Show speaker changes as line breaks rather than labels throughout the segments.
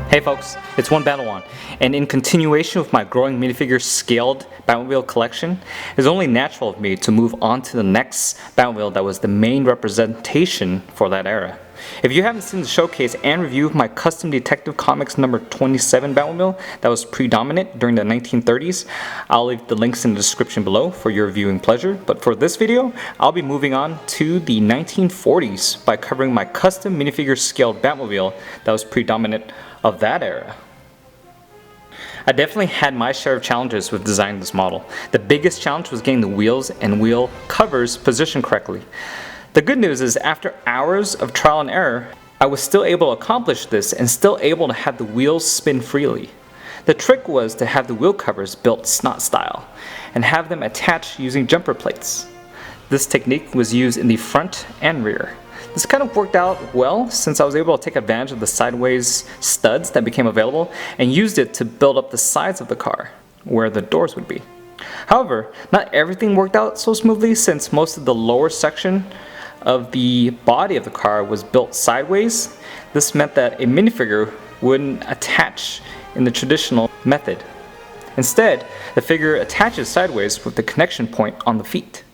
Hey folks, it's One Battle and in continuation with my growing minifigure-scaled Batmobile collection, it's only natural of me to move on to the next Batmobile that was the main representation for that era. If you haven't seen the showcase and review of my custom Detective Comics number 27 Batmobile that was predominant during the 1930s, I'll leave the links in the description below for your viewing pleasure. But for this video, I'll be moving on to the 1940s by covering my custom minifigure-scaled Batmobile that was predominant of that era. I definitely had my share of challenges with designing this model. The biggest challenge was getting the wheels and wheel covers positioned correctly. The good news is after hours of trial and error, I was still able to accomplish this and still able to have the wheels spin freely. The trick was to have the wheel covers built snot style and have them attached using jumper plates. This technique was used in the front and rear. This kind of worked out well since I was able to take advantage of the sideways studs that became available and used it to build up the sides of the car where the doors would be. However, not everything worked out so smoothly since most of the lower section of the body of the car was built sideways. This meant that a minifigure wouldn't attach in the traditional method. Instead, the figure attaches sideways with the connection point on the feet.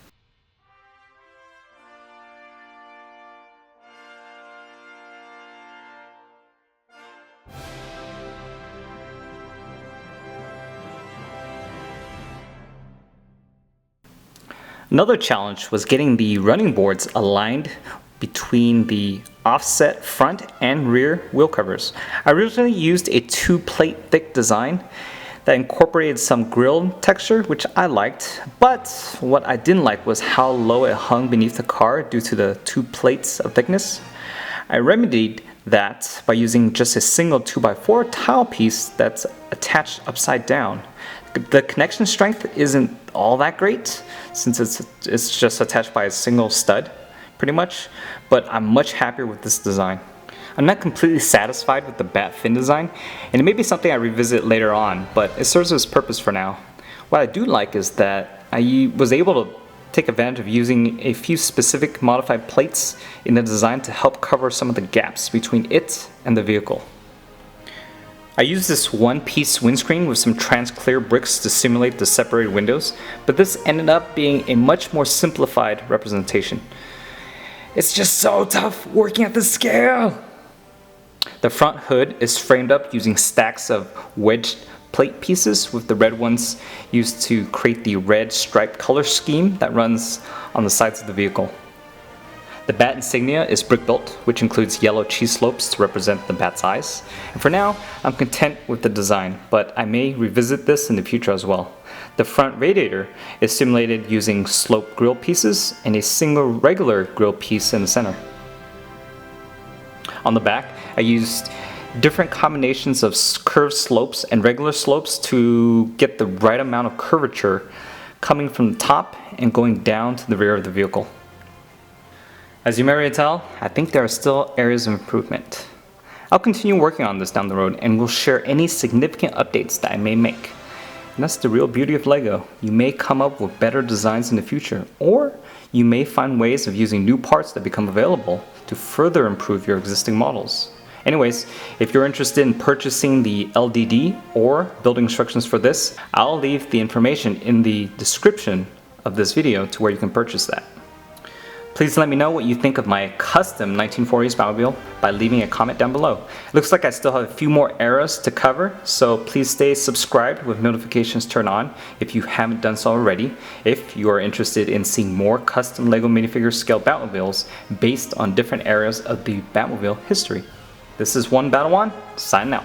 Another challenge was getting the running boards aligned between the offset front and rear wheel covers. I originally used a 2-plate thick design that incorporated some grille texture, which I liked, but what I didn't like was how low it hung beneath the car due to the 2 plates of thickness. I remedied that by using just a single 2x4 tile piece that's attached upside down. The connection strength isn't all that great since it's just attached by a single stud pretty much, but I'm much happier with this design. I'm not completely satisfied with the bat fin design, and it may be something I revisit later on, but it serves its purpose for now. What I do like is that I was able to take advantage of using a few specific modified plates in the design to help cover some of the gaps between it and the vehicle. I used this one-piece windscreen with some trans-clear bricks to simulate the separated windows, but this ended up being a much more simplified representation. It's just so tough working at this scale! The front hood is framed up using stacks of wedged plate pieces, with the red ones used to create the red striped color scheme that runs on the sides of the vehicle. The bat insignia is brick-built, which includes yellow cheese slopes to represent the bat's eyes. And for now, I'm content with the design, but I may revisit this in the future as well. The front radiator is simulated using sloped grille pieces and a single regular grille piece in the center. On the back, I used different combinations of curved slopes and regular slopes to get the right amount of curvature coming from the top and going down to the rear of the vehicle. As you may already tell, I think there are still areas of improvement. I'll continue working on this down the road and will share any significant updates that I may make. And that's the real beauty of Lego. You may come up with better designs in the future, or you may find ways of using new parts that become available to further improve your existing models. Anyways, if you're interested in purchasing the LDD or building instructions for this, I'll leave the information in the description of this video to where you can purchase that. Please let me know what you think of my custom 1940s Batmobile by leaving a comment down below. It looks like I still have a few more eras to cover, so please stay subscribed with notifications turned on if you haven't done so already, if you are interested in seeing more custom Lego minifigure scale Batmobiles based on different eras of the Batmobile history. This is One Battle signing out.